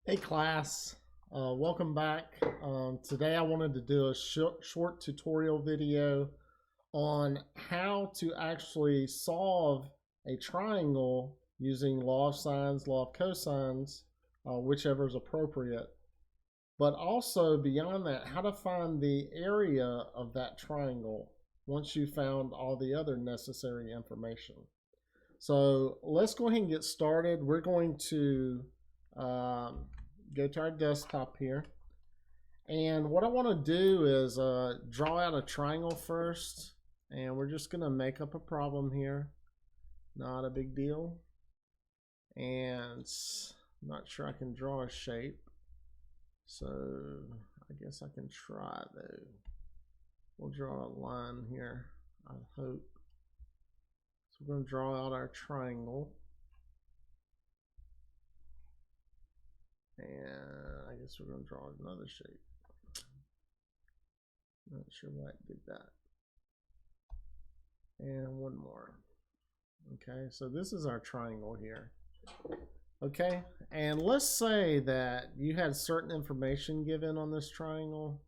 Hey class, welcome back. Today I wanted to do a short tutorial video on how to actually solve a triangle using law of sines, law of cosines, whichever is appropriate. But also beyond that, how to find the area of that triangle once you found all the other necessary information. So let's go ahead and get started. We're going to go to our desktop here. And what I want to do is draw out a triangle first. And we're just going to make up a problem here. Not a big deal. And I'm not sure I can draw a shape. So I guess I can try though. We'll draw a line here, I hope. So we're going to draw out our triangle. And I guess we're going to draw another shape. Not sure why it did that. And one more. Okay, so this is our triangle here. Okay, and let's say that you had certain information given on this triangle.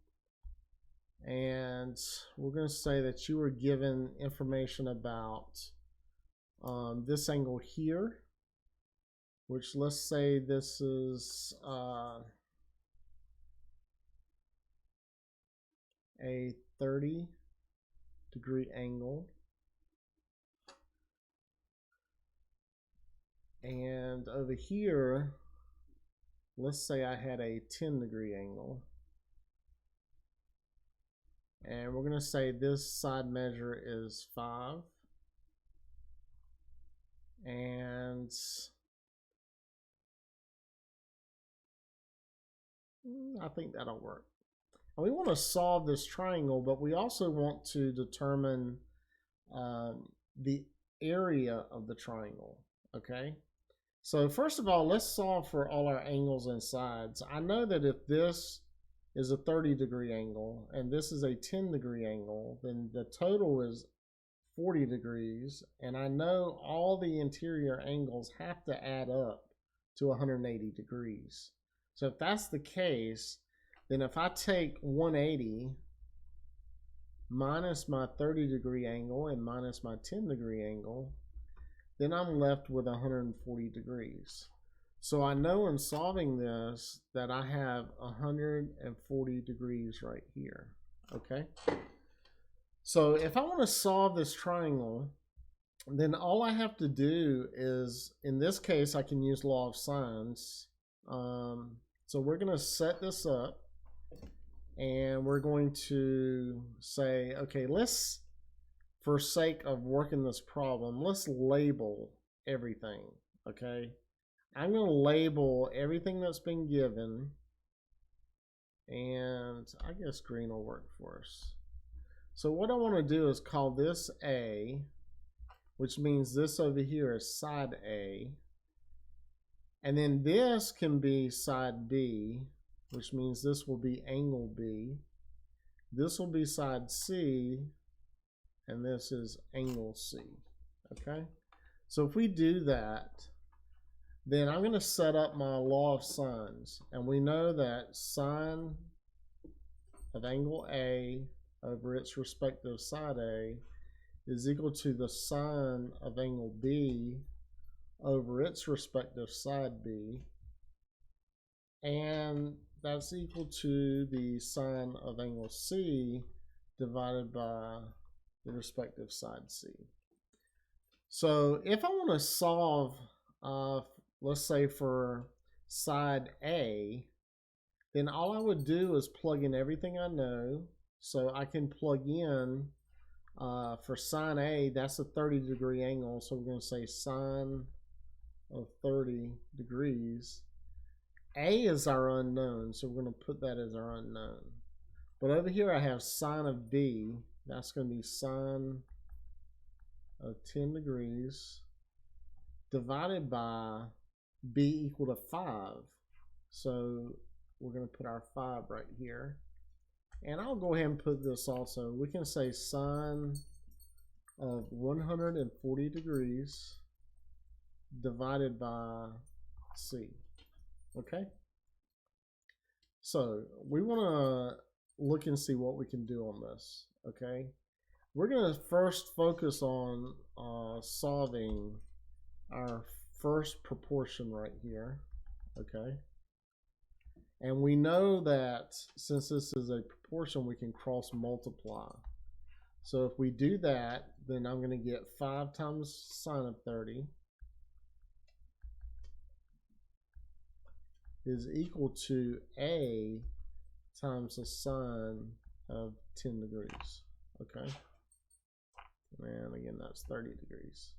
And we're going to say that you were given information about this angle here, which let's say this is a 30-degree angle. And over here, let's say I had a 10-degree angle. And we're going to say this side measure is 5. And I think that'll work. And we want to solve this triangle, but we also want to determine the area of the triangle, okay? So first of all, let's solve for all our angles and sides. I know that if this is a 30-degree angle and this is a 10-degree angle, then the total is 40 degrees, and I know all the interior angles have to add up to 180 degrees. So if that's the case, then if I take 180 minus my 30-degree angle and minus my 10-degree angle, then I'm left with 140 degrees. So I know in solving this that I have 140 degrees right here, okay? So if I want to solve this triangle, then all I have to do is, in this case, I can use law of sines. So we're going to set this up, and we're going to say, okay, let's, for sake of working this problem, let's label everything, okay? I'm going to label everything that's been given, and I guess green will work for us. So what I want to do is call this A, which means this over here is side A. And then this can be side B, which means this will be angle B. This will be side C, and this is angle C, okay? So if we do that, then I'm going to set up my law of sines. And we know that sine of angle A over its respective side A is equal to the sine of angle B over its respective side B, and that's equal to the sine of angle C divided by the respective side C. So if I want to solve, let's say for side A, then all I would do is plug in everything I know. So I can plug in for sine A, that's a 30-degree angle, so we're going to say sine of 30 degrees. A is our unknown, so we're going to put that as our unknown. But over here I have sine of B, that's going to be sine of 10 degrees divided by B equal to 5. So we're going to put our 5 right here. And I'll go ahead and put this also. We can say sine of 140 degrees divided by C. Okay? So we want to look and see what we can do on this, okay? We're going to first focus on solving our first proportion right here, okay? And we know that since this is a proportion, we can cross multiply. So if we do that, then I'm going to get 5 times sine of 30 is equal to A times the sine of 10 degrees, okay? And again, that's 30 degrees.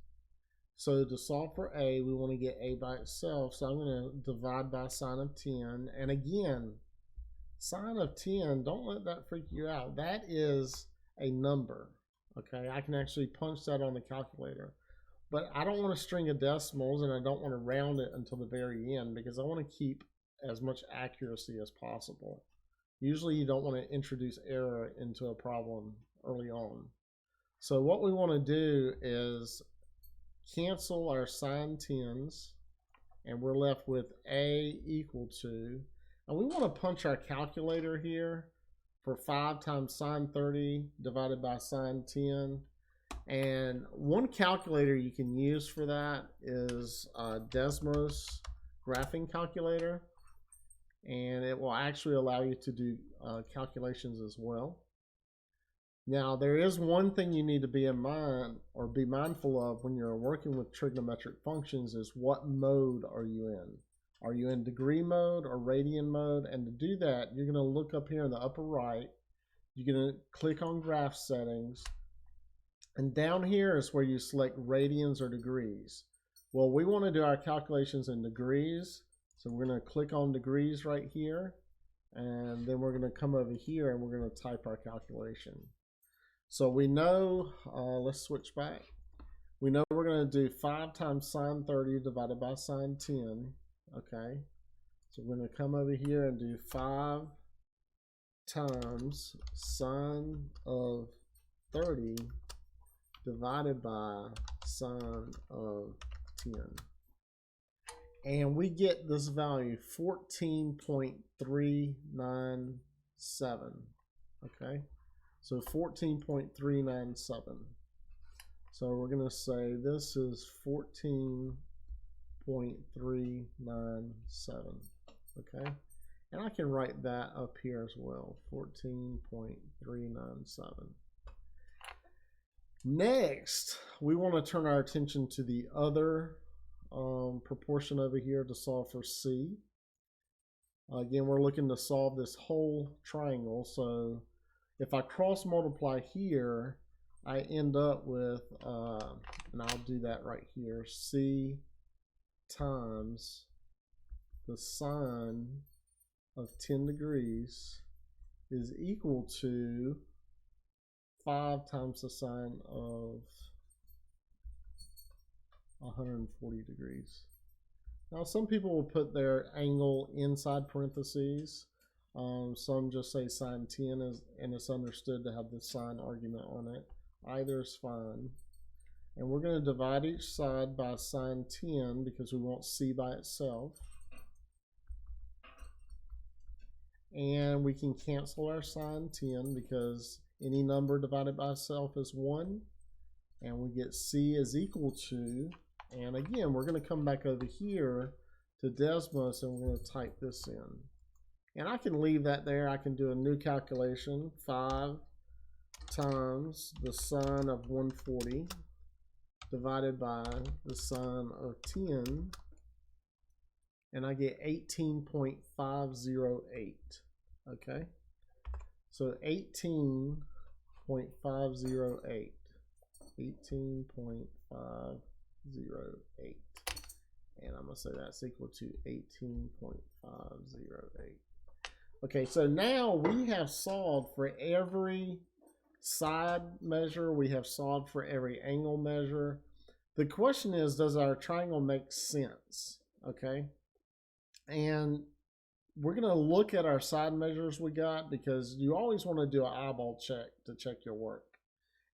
So to solve for A, we want to get A by itself. So I'm going to divide by sine of 10. And again, sine of 10, don't let that freak you out. That is a number, okay? I can actually punch that on the calculator. But I don't want a string of decimals, and I don't want to round it until the very end because I want to keep as much accuracy as possible. Usually you don't want to introduce error into a problem early on. So what we want to do is cancel our sine 10s, and we're left with A equal to, and we want to punch our calculator here for 5 times sine 30 divided by sine 10. And one calculator you can use for that is Desmos graphing calculator, and it will actually allow you to do calculations as well. Now, there is one thing you need to be in mind or be mindful of when you're working with trigonometric functions is what mode are you in? Are you in degree mode or radian mode? And to do that, you're going to look up here in the upper right. You're going to click on graph settings. And down here is where you select radians or degrees. Well, we want to do our calculations in degrees. So we're going to click on degrees right here. And then we're going to come over here and we're going to type our calculation. So we know, let's switch back. We know we're going to do 5 times sine 30 divided by sine 10. Okay. So we're going to come over here and do 5 times sine of 30 divided by sine of 10. And we get this value 14.397. Okay. So 14.397. So we're going to say this is 14.397. Okay. And I can write that up here as well. 14.397. Next, we want to turn our attention to the other proportion over here to solve for C. Again, we're looking to solve this whole triangle. So if I cross multiply here, I end up with, and I'll do that right here, C times the sine of 10 degrees is equal to 5 times the sine of 140 degrees. Now, some people will put their angle inside parentheses. Some just say sine 10 and it's understood to have the sine argument on it. Either is fine. And we're going to divide each side by sine 10 because we want C by itself. And we can cancel our sine 10 because any number divided by itself is 1. And we get C is equal to, and again, we're going to come back over here to Desmos and we're going to type this in. And I can leave that there. I can do a new calculation. 5 times the sine of 140 divided by the sine of 10. And I get 18.508. Okay. So 18.508. 18.508. And I'm going to say that's equal to 18.508. Okay, so now we have solved for every side measure. We have solved for every angle measure. The question is, does our triangle make sense? Okay. And we're going to look at our side measures we got because you always want to do an eyeball check to check your work.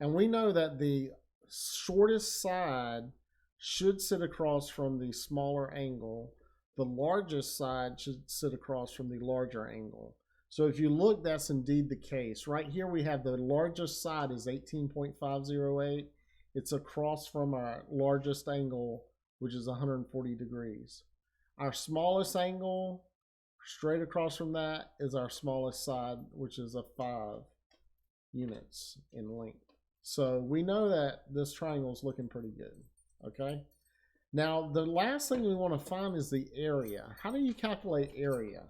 And we know that the shortest side should sit across from the smaller angle. the largest side should sit across from the larger angle. So if you look, that's indeed the case. Right here we have the largest side is 18.508. It's across from our largest angle, which is 140 degrees. Our smallest angle, straight across from that, is our smallest side, which is a 5 units in length. So we know that this triangle is looking pretty good, okay? Now, the last thing we want to find is the area. How do you calculate area,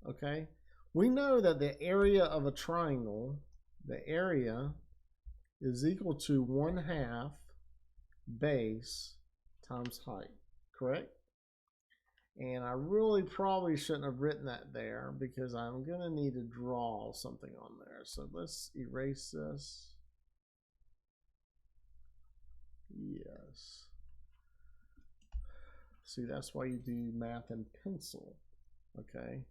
okay? We know that the area of a triangle, the area is equal to 1/2 base times height, correct? And I really probably shouldn't have written that there because I'm going to need to draw something on there. So let's erase this. Yes. See, that's why you do math in pencil, okay?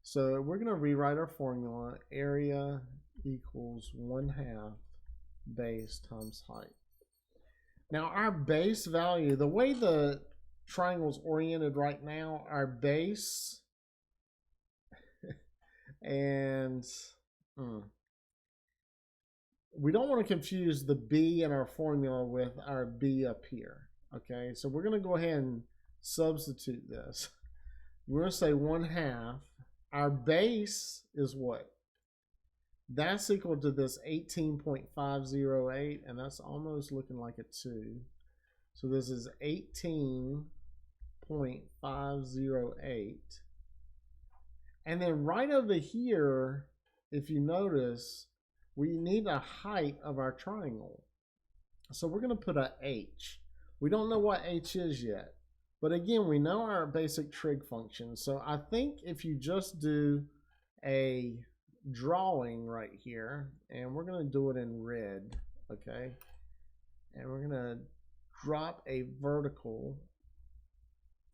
So we're going to rewrite our formula. Area equals 1/2 base times height. Now our base value, the way the triangle's oriented right now, our base and we don't want to confuse the B in our formula with our B up here. Okay, so we're going to go ahead and substitute this. We're going to say 1/2. Our base is what? That's equal to this 18.508, and that's almost looking like a 2. So this is 18.508. And then right over here, if you notice, we need a height of our triangle. So we're going to put a H. We don't know what H is yet. But again, we know our basic trig function. So I think if you just do a drawing right here, and we're going to do it in red, okay? And we're going to drop a vertical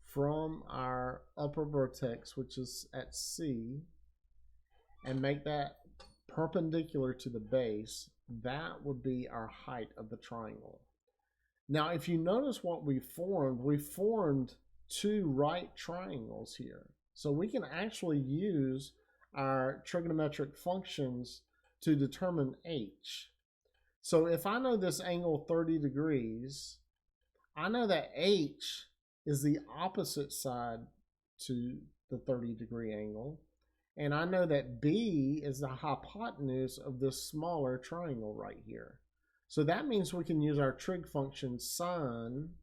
from our upper vertex, which is at C, and make that perpendicular to the base. That would be our height of the triangle. Now, if you notice what we formed 2 right triangles here. So we can actually use our trigonometric functions to determine H. So if I know this angle 30 degrees, I know that H is the opposite side to the 30-degree angle. And I know that B is the hypotenuse of this smaller triangle right here. So that means we can use our trig function sine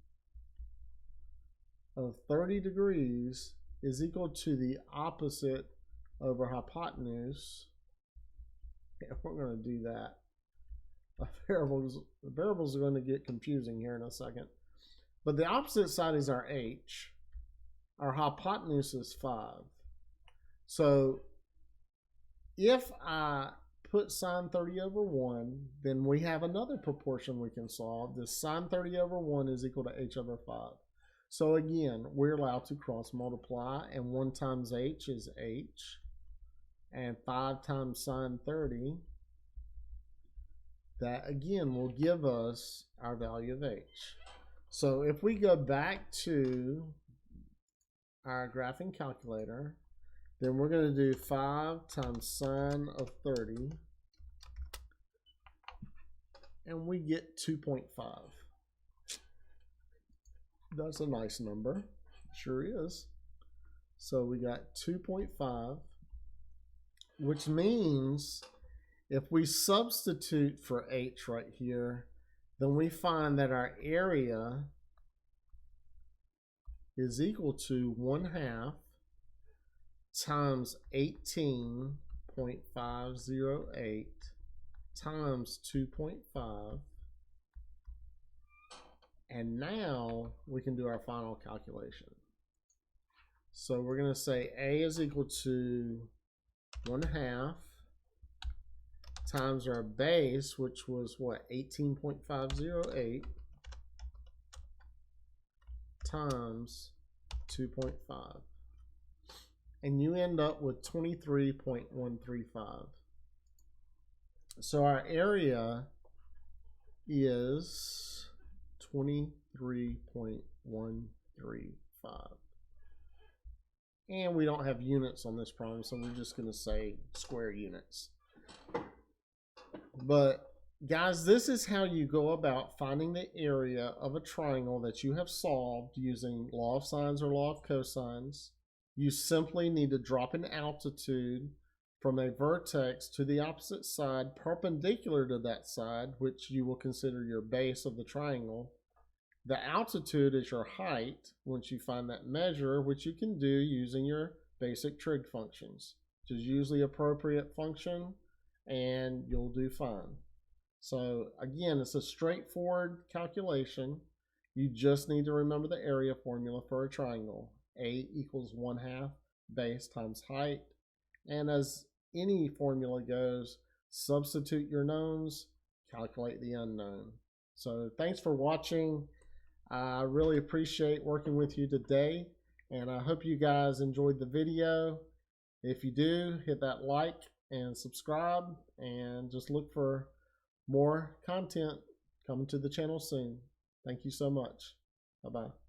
of 30 degrees is equal to the opposite over hypotenuse. Yeah, we're going to do that. The variables are going to get confusing here in a second. But the opposite side is our H. Our hypotenuse is 5. So if I put sine 30 over 1, then we have another proportion we can solve. This sine 30 over 1 is equal to H over 5. So again, we're allowed to cross multiply, and 1 times H is H, and 5 times sine 30, that again will give us our value of H. So if we go back to our graphing calculator, then we're going to do 5 times sine of 30, and we get 2.5. That's a nice number. Sure is. So we got 2.5, which means if we substitute for H right here, then we find that our area is equal to 1/2 times 18.508 times 2.5. And now we can do our final calculation. So we're going to say A is equal to 1/2 times our base, which was what, 18.508 times 2.5. And you end up with 23.135. So our area is 23.135. And we don't have units on this problem, so we're just going to say square units. But guys, this is how you go about finding the area of a triangle that you have solved using law of sines or law of cosines. You simply need to drop an altitude from a vertex to the opposite side perpendicular to that side, which you will consider your base of the triangle. The altitude is your height once you find that measure, which you can do using your basic trig functions, which is usually appropriate function, and you'll do fine. So again, it's a straightforward calculation. You just need to remember the area formula for a triangle. A equals 1/2 base times height. And as any formula goes, substitute your knowns, calculate the unknown. So thanks for watching. I really appreciate working with you today, and I hope you guys enjoyed the video. If you do, hit that like and subscribe, and just look for more content coming to the channel soon. Thank you so much. Bye-bye.